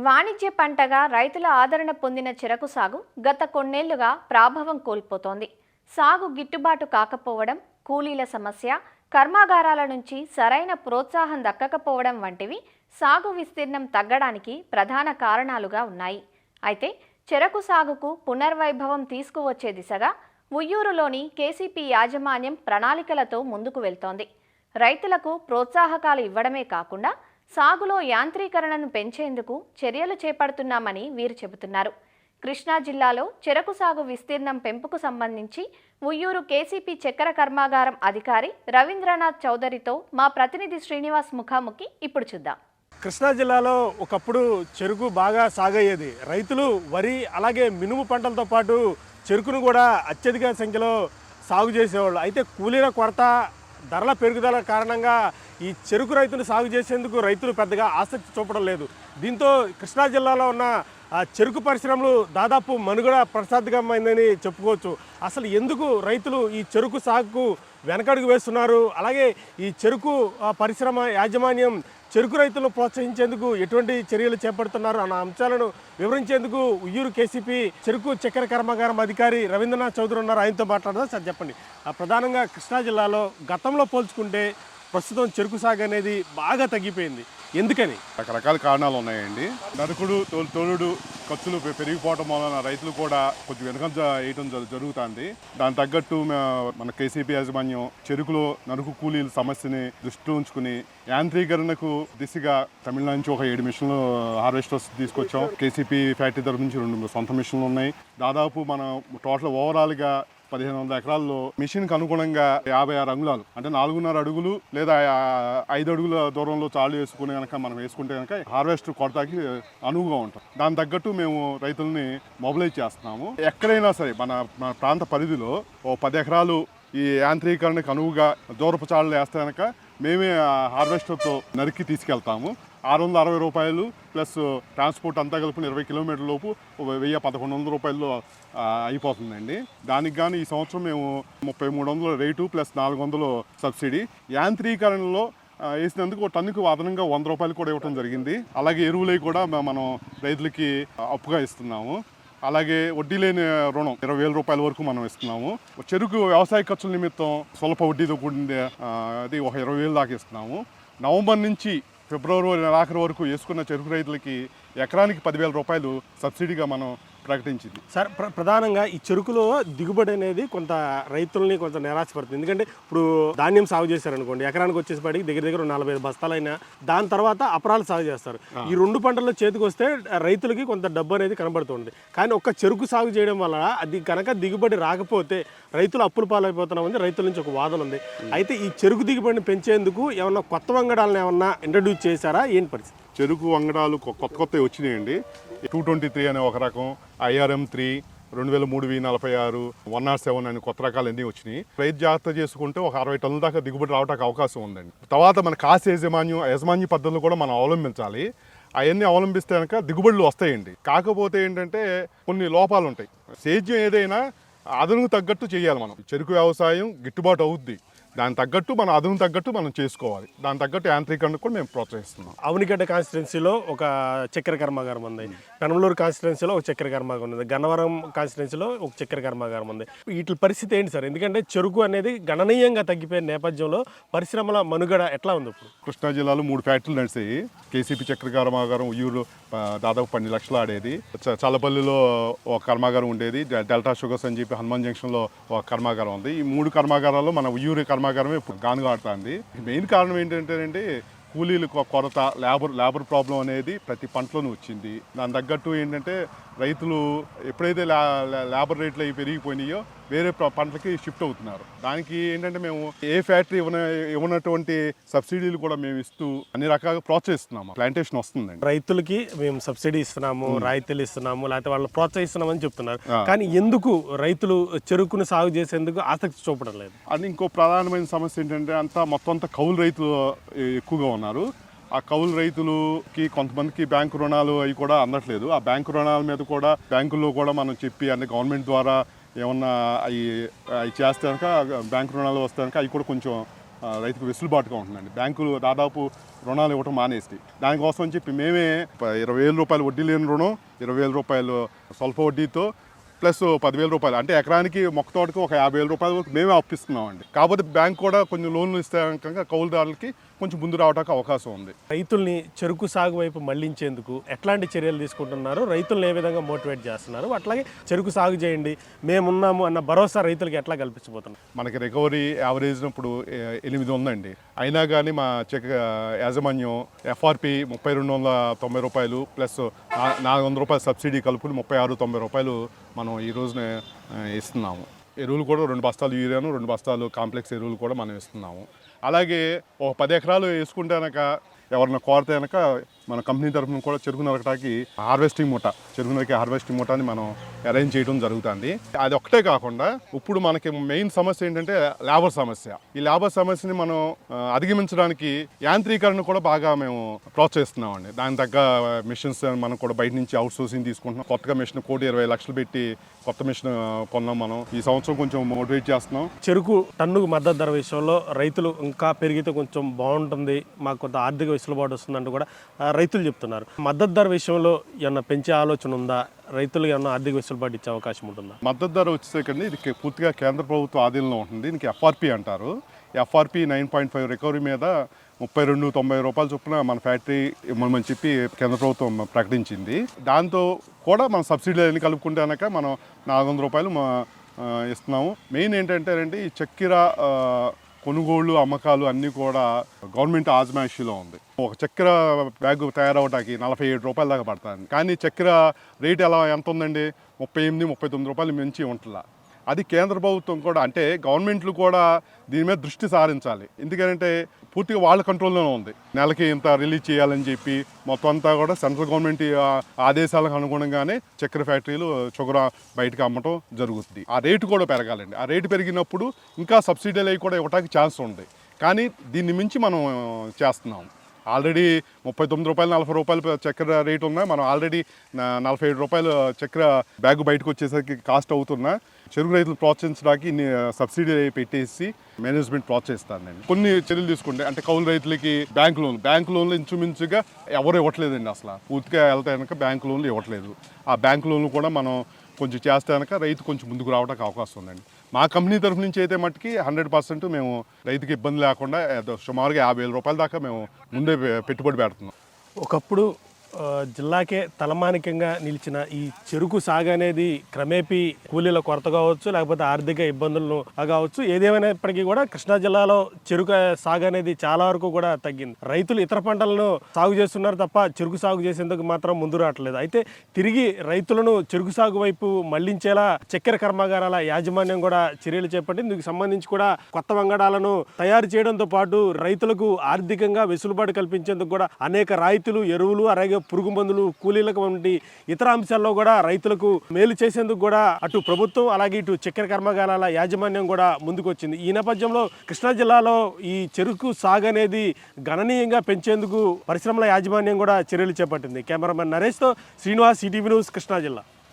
వాణిజ్య పంటగా రైతుల ఆదరణ పొందిన చెరకు సాగు గత కొన్నేళ్లుగా ప్రాభవం కోల్పోతోంది. సాగు గిట్టుబాటు కాకపోవడం, కూలీల సమస్య, కర్మాగారాల నుంచి సరైన ప్రోత్సాహం దక్కకపోవడం వంటివి సాగు విస్తీర్ణం తగ్గడానికి ప్రధాన కారణాలుగా ఉన్నాయి. అయితే చెరకు సాగుకు పునర్వైభవం తీసుకువచ్చే దిశగా ఉయ్యూరులోని కేసీపీ యాజమాన్యం ప్రణాళికలతో ముందుకు వెళ్తోంది. రైతులకు ప్రోత్సాహకాలు ఇవ్వడమే కాకుండా సాగులో యాంత్రీకరణను పెంచేందుకు చర్యలు చేపడుతున్నామని వీరు చెబుతున్నారు. కృష్ణా జిల్లాలో చెరకు సాగు విస్తీర్ణం పెంపుకు సంబంధించి ఉయ్యూరు కేసీపీ చక్కెర కర్మాగారం అధికారి రవీంద్రనాథ్ చౌదరితో మా ప్రతినిధి శ్రీనివాస్ ముఖాముఖి ఇప్పుడు చూద్దాం. కృష్ణా జిల్లాలో ఒకప్పుడు చెరుకు బాగా సాగయ్యేది. రైతులు వరి అలాగే మినుము పంటలతో పాటు చెరుకును కూడా అత్యధిక సంఖ్యలో సాగు చేసేవాళ్ళు. అయితే కూలీల కొరత, ధరల పెరుగుదల కారణంగా ఈ చెరుకు రైతును సాగు చేసేందుకు రైతులు పెద్దగా ఆసక్తి చూపడం లేదు. దీంతో కృష్ణా జిల్లాలో ఉన్న చెరుకు పరిశ్రమలు దాదాపు మనుగడ ప్రసాదకమైందని చెప్పుకోవచ్చు. అసలు ఎందుకు రైతులు ఈ చెరుకు సాగుకు వెనకడుగు వేస్తున్నారు, అలాగే ఈ చెరుకు పరిశ్రమ యాజమాన్యం చెరుకు రైతులను ప్రోత్సహించేందుకు ఎటువంటి చర్యలు చేపడుతున్నారు అన్న అంశాలను వివరించేందుకు ఉయ్యూరు కేసీపీ చెరుకు చక్కెర కర్మాగారం అధికారి రవీంద్రనాథ్ చౌదరి ఉన్నారు. ఆయనతో మాట్లాడదాం. సార్ చెప్పండి, ప్రధానంగా కృష్ణా జిల్లాలో గతంలో పోల్చుకుంటే ప్రస్తుతం చెరుకు సాగు అనేది బాగా తగ్గిపోయింది. ఎందుకని? రకరకాల కారణాలు ఉన్నాయండి. నరుకుడు తోలుడు ఖర్చులు పెరిగిపోవడం వలన రైతులు కూడా కొంచెం వెనుకంజ వేయటం జరుగుతుంది. దాని తగ్గట్టు మన కేసీపీ యాజమాన్యం చెరుకులో నరుకు కూలీల సమస్యని దృష్టిలో ఉంచుకుని యాంత్రీకరణకు దిశగా తమిళనాడు నుంచి ఒక 7 మిషన్లు హార్వెస్టర్స్ తీసుకొచ్చాం. కేసీపీ ఫ్యాక్టరీ తరఫు నుంచి 2 సొంత మిషన్లు ఉన్నాయి. దాదాపు మనం టోటల్ ఓవరాల్గా 1500 ఎకరాల్లో మిషన్కి అనుగుణంగా 56 అంగుళాలు అంటే 4.5 అడుగులు లేదా 5 అడుగుల దూరంలో చాలు వేసుకుని కనుక మనం వేసుకుంటే కనుక హార్వెస్ట్ కొడతాకి అనువుగా ఉంటాం. దాని తగ్గట్టు మేము రైతుల్ని మొబిలైజ్ చేస్తున్నాము. ఎక్కడైనా సరే మన ప్రాంత పరిధిలో 10 ఎకరాలు ఈ యాంత్రీకరణకు అనువుగా దూరపు చాళ్ళు వేస్తే కనుక మేమే హార్వెస్టర్తో నరికి తీసుకెళ్తాము. 660 రూపాయలు ప్లస్ ట్రాన్స్పోర్ట్ అంతా కలిపి 20 కిలోమీటర్ల లోపు 1100 రూపాయలు అయిపోతుందండి. దానికి కానీ ఈ సంవత్సరం మేము 3300 రేటు ప్లస్ 400 సబ్సిడీ. యాంత్రీకరణలో వేసినందుకు టన్నుకు అదనంగా 100 రూపాయలు కూడా ఇవ్వడం జరిగింది. అలాగే ఎరువులై కూడా మనం రైతులకి అప్పుగా ఇస్తున్నాము. అలాగే వడ్డీ లేని రుణం 20,000 రూపాయల వరకు మనం ఇస్తున్నాము. చెరుకు వ్యవసాయ ఖర్చుల నిమిత్తం స్వల్ప వడ్డీతో కూడింది అది ఒక 20,000 దాకా ఇస్తున్నాము. నవంబర్ నుంచి ఫిబ్రవరి నెలాఖరు వరకు వేసుకున్న చెరుకు రైతులకి ఎకరానికి 10,000 రూపాయలు సబ్సిడీగా మనం ప్రకటించింది. సార్, ప్రధానంగా ఈ చెరుకులో దిగుబడి అనేది కొంత రైతుల్ని కొంత నిరాశపడుతుంది. ఎందుకంటే ఇప్పుడు ధాన్యం సాగు చేశారనుకోండి, ఎకరానికి వచ్చేసరికి దగ్గర 45 బస్తాలైనా దాని తర్వాత అపరాలు సాగు చేస్తారు. ఈ 2 పంటల్లో చేతికి వస్తే రైతులకి కొంత డబ్బు అనేది కనబడుతుంది. కానీ ఒక్క చెరుకు సాగు చేయడం వల్ల అది కనుక దిగుబడి రాకపోతే రైతులు అప్పుల పాలైపోతున్నామని రైతుల నుంచి ఒక వాదన ఉంది. అయితే ఈ చెరుకు దిగుబడిని పెంచేందుకు ఏమన్నా కొత్త వంగడాలను ఏమన్నా ఇంట్రడ్యూస్ చేశారా? ఏం పరిస్థితి? చెరుకు వంగడాలు కొత్త వచ్చినాయండి. 223 అనే ఒక రకం, IRM 3, 2003V46, 107 అని కొత్త రకాలు అన్నీ వచ్చినాయి. రైతు జాగ్రత్త చేసుకుంటే ఒక 60 టన్నుల దాకా దిగుబడి రావడానికి అవకాశం ఉందండి. తర్వాత మన కాసు యాజమాన్య పద్ధతులు కూడా మనం అవలంబించాలి. అవన్నీ అవలంబిస్తే కనుక దిగుబడులు వస్తాయండి. కాకపోతే ఏంటంటే కొన్ని లోపాలు ఉంటాయి. సేద్యం ఏదైనా అదనుకు తగ్గట్టు చేయాలి. మనం చెరుకు వ్యవసాయం గిట్టుబాటు అవుద్ది, దాని తగ్గట్టు మన అదును తగ్గట్టు మనం చేసుకోవాలి. దాని తగ్గట్టు యాంత్రీకరణ కూడా మేము ప్రోత్సహిస్తున్నాం. అవనిగడ్డ కాన్స్టిట్యున్సీలో ఒక చక్కెర కర్మాగారం ఉంది, పెనమలూరు కాన్స్టిట్యున్సీలో ఒక చక్కెర కర్మాగారం ఉంది, గన్నవరం కాన్స్టిట్యున్సీలో ఒక చక్కెర కర్మాగారం ఉంది. వీటి పరిస్థితి ఏంటి సార్? ఎందుకంటే చెరుకు అనేది గణనీయంగా తగ్గిపోయిన నేపథ్యంలో పరిశ్రమల మనుగడ ఎట్లా ఉంది? ఇప్పుడు కృష్ణా జిల్లాలో 3 ఫ్యాక్టరీలు నడిచాయి. కేసీపీ చక్కెర కర్మాగారం ఉయ్యూరు దాదాపు 12 లక్షలు ఆడేది. చల్లపల్లిలో ఒక కర్మాగారం ఉండేది. డెల్టా షుగర్స్ అని చెప్పి హనుమాన్ జంక్షన్లో ఒక కర్మాగారం ఉంది. ఈ 3 కర్మాగారాల్లో మన ఉయ్యూరు కర్మాగారమే ఇప్పుడు గానుగా ఆడుతుంది. మెయిన్ కారణం ఏంటంటే కూలీలు కొరత, లేబర్ ప్రాబ్లం అనేది ప్రతి పంటలోనూ వచ్చింది. దాని తగ్గట్టు ఏంటంటే రైతులు ఎప్పుడైతే లేబర్ రేట్లు అవి పెరిగిపోయినాయో వేరే పంటలకి షిఫ్ట్ అవుతున్నారు. దానికి ఏంటంటే మేము ఏ ఫ్యాక్టరీ ఇవ్వనటువంటి సబ్సిడీలు కూడా మేము ఇస్తూ అన్ని రకాలుగా ప్రోత్సహిస్తున్నాము. ప్లాంటేషన్ వస్తుందండి. రైతులకి మేము సబ్సిడీ ఇస్తున్నాము, రాయితీలు ఇస్తున్నాము, లేకపోతే వాళ్ళని ప్రోత్సహిస్తున్నామని చెప్తున్నారు. కానీ ఎందుకు రైతులు చెరుకును సాగు చేసేందుకు ఆసక్తి చూపడం లేదు? అది ఇంకో ప్రధానమైన సమస్య ఏంటంటే మొత్తం కౌలు రైతులు ఎక్కువగా ఉన్నారు. ఆ కౌలు రైతులకి కొంతమందికి బ్యాంకు రుణాలు అవి కూడా అందట్లేదు. ఆ బ్యాంకు రుణాల మీద కూడా బ్యాంకుల్లో కూడా మనం చెప్పి అన్ని గవర్నమెంట్ ద్వారా ఏమన్నా అవి చేస్తే కనుక బ్యాంకు రుణాలు వస్తే కనుక అవి కూడా కొంచెం రైతుకు వెసులుబాటుగా ఉంటుందండి. బ్యాంకులు దాదాపు రుణాలు ఇవ్వటం మానేసి దానికోసం అని చెప్పి మేమే 20,000 రూపాయలు వడ్డీ లేని రుణం, 20,000 రూపాయలు స్వల్ప వడ్డీతో ప్లస్ 10,000 రూపాయలు, అంటే ఎకరానికి మొక్క తోటకి ఒక 50,000 రూపాయల వరకు మేమే అప్పిస్తున్నామండి. కాకపోతే బ్యాంక్ కూడా కొంచెం లోన్లు ఇస్తే కనుక కౌలుదారులకి కొంచెం ముందు రావడానికి అవకాశం ఉంది. రైతుల్ని చెరుకు సాగు వైపు మళ్లించేందుకు ఎట్లాంటి చర్యలు తీసుకుంటున్నారు, రైతులను ఏ విధంగా మోటివేట్ చేస్తున్నారు, అట్లాగే చెరుకు సాగు చేయండి మేమున్నాము అన్న భరోసా రైతులకు ఎట్లా కల్పించబోతున్నారు? మనకి రికవరీ యావరేజ్ ఇప్పుడు 8 ఉందండి. అయినా కానీ మా యాజమాన్యం ఎఫ్ఆర్పి 3290 రూపాయలు ప్లస్ 400 రూపాయలు సబ్సిడీ కలుపుకుని 3690 రూపాయలు మనం ఈ రోజున ఇస్తున్నాము. ఎరువులు కూడా 2 బస్తాలు యూరియాను, 2 బస్తాలు కాంప్లెక్స్ ఎరువులు కూడా మనం ఇస్తున్నాము. అలాగే ఒక 10 ఎకరాలు వేసుకుంటే కనుక ఎవరైనా కోరితే కనుక మన కంపెనీ తరఫున కూడా చెరుకు నరకటానికి హార్వెస్టింగ్ మూట, చెరుకు నరికి హార్వెస్టింగ్ మూటని మనం అరేంజ్ చేయడం జరుగుతుంది. అది ఒక్కటే కాకుండా ఇప్పుడు మనకి మెయిన్ సమస్య ఏంటంటే లేబర్ సమస్య. ఈ లేబర్ సమస్యని మనం అధిగమించడానికి యాంత్రీకరణ కూడా బాగా మేము ప్రోత్సహిస్తున్నామండి. దాని తగ్గ మిషన్స్ మనం కూడా బయట నుంచి అవుట్ సోర్సింగ్ తీసుకుంటున్నాం. కొత్తగా మిషన్ 1,20,00,000 పెట్టి కొత్త మిషన్ కొన్నాం. మనం ఈ సంవత్సరం కొంచెం మోటివేట్ చేస్తున్నాం. చెరుకు టన్నుకు మద్దతు ధర విషయంలో రైతులు ఇంకా పెరిగితే కొంచెం బాగుంటుంది, మాకు కొంత ఆర్థిక వెసులుబాటు వస్తుందంటూ కూడా రైతులు చెప్తున్నారు. మద్దతు ధర విషయంలో ఏమన్నా పెంచే ఆలోచన ఉందా? రైతులు ఏమన్నా ఆర్థిక వెసులుబాటు ఇచ్చే అవకాశం ఉంటుందా? మద్దతు ధర వచ్చేసరికి ఇది పూర్తిగా కేంద్ర ప్రభుత్వ ఆధీనంలో ఉంటుంది. దీనికి ఎఫ్ఆర్పి అంటారు. ఎఫ్ఆర్పి 9.5 రికవరీ మీద 3290 రూపాయలు చొప్పున మన ఫ్యాక్టరీ ఇవ్వమని చెప్పి కేంద్ర ప్రభుత్వం ప్రకటించింది. దాంతో కూడా మన సబ్సిడీలు అన్ని కలుపుకుంటే కనుక మనం 400 రూపాయలు ఇస్తున్నాము. మెయిన్ ఏంటంటే ఈ చక్కెర కొనుగోళ్ళు అమ్మకాలు అన్నీ కూడా గవర్నమెంట్ ఆజమాయిషీలో ఉంది. ఒక చక్కెర బ్యాగ్ తయారవడానికి 47 రూపాయల దాకా పడుతుంది. కానీ చక్కెర రేట్ ఎంత ఉందండి? 38-39 రూపాయలు మించి ఉంటుందా. అది కేంద్ర ప్రభుత్వం కూడా, అంటే గవర్నమెంట్లు కూడా దీని మీద దృష్టి సారించాలి. ఎందుకంటే పూర్తిగా వాళ్ళ కంట్రోల్లోనే ఉంది. నెలకి ఇంత రిలీజ్ చేయాలని చెప్పి మొత్తం అంతా కూడా సెంట్రల్ గవర్నమెంట్ ఆదేశాలకు అనుగుణంగానే చక్కెర ఫ్యాక్టరీలు షుగర్ బయటకు అమ్మటం జరుగుతుంది. ఆ రేటు కూడా పెరగాలండి. ఆ రేటు పెరిగినప్పుడు ఇంకా సబ్సిడీలు అవి కూడా ఇవ్వడానికి ఛాన్స్ ఉంది. కానీ దీన్ని మించి మనం చేస్తున్నాం. ఆల్రెడీ 39 రూపాయలు 40 రూపాయలు చక్కెర రేటు ఉన్నా మనం ఆల్రెడీ 47 రూపాయలు చక్కెర బ్యాగ్ బయటకు వచ్చేసరికి కాస్ట్ అవుతున్నా చెరుకు రైతులు ప్రోత్సహించడానికి ఇన్ని సబ్సిడీ పెట్టేసి మేనేజ్మెంట్ ప్రోత్సహిస్తానండి. కొన్ని చర్యలు తీసుకుంటే అంటే కౌలు రైతులకి బ్యాంక్ లోన్లు ఇంచుమించుగా ఎవరు ఇవ్వట్లేదండి. అసలు పూర్తిగా వెళ్తే కనుక బ్యాంక్ లోన్లు ఇవ్వట్లేదు. ఆ బ్యాంక్ లోన్లు కూడా మనం కొంచెం చేస్తే కనుక రైతు కొంచెం ముందుకు రావడానికి అవకాశం ఉందండి. మా కంపెనీ తరఫు నుంచి అయితే మట్టుకి 100% మేము రైతుకి ఇబ్బంది లేకుండా సుమారుగా 50,000 రూపాయల దాకా మేము ముందే పెట్టుబడి పెడుతున్నాం. ఒకప్పుడు జిల్లాకే తలమానికంగా నిలిచిన ఈ చెరుకు సాగు అనేది క్రమేపీ కూలీల కొరత కావచ్చు, లేకపోతే ఆర్థిక ఇబ్బందులను కావచ్చు, ఏదేమైనప్పటికీ కూడా కృష్ణా జిల్లాలో చెరుకు సాగు అనేది చాలా వరకు కూడా తగ్గింది. రైతులు ఇతర పంటలను సాగు చేస్తున్నారు తప్ప చెరుకు సాగు చేసేందుకు మాత్రం ముందు రావట్లేదు. అయితే తిరిగి రైతులను చెరుకు సాగు వైపు మళ్లించేలా చక్కెర కర్మాగారాల యాజమాన్యం కూడా చర్యలు చేపట్టి ఇందుకు సంబంధించి కూడా కొత్త వంగడాలను తయారు చేయడంతో పాటు రైతులకు ఆర్థికంగా వెసులుబాటు కల్పించేందుకు కూడా అనేక రాయితీలు, ఎరువులు, అలాగే పురుగు మందులు, కూలీలకు వంటి ఇతర అంశాల్లో కూడా రైతులకు మేలు చేసేందుకు కూడా అటు ప్రభుత్వం అలాగే ఇటు చక్కెర కర్మాగారాల యాజమాన్యం కూడా ముందుకొచ్చింది. ఈ నేపథ్యంలో కృష్ణా జిల్లాలో ఈ చెరుకు సాగు అనేది గణనీయంగా పెంచేందుకు పరిశ్రమల యాజమాన్యం కూడా చర్యలు చేపట్టింది. కెమెరామెన్ నరేష్తో శ్రీనివాస్, ఈటీవీ న్యూస్, కృష్ణా జిల్లా.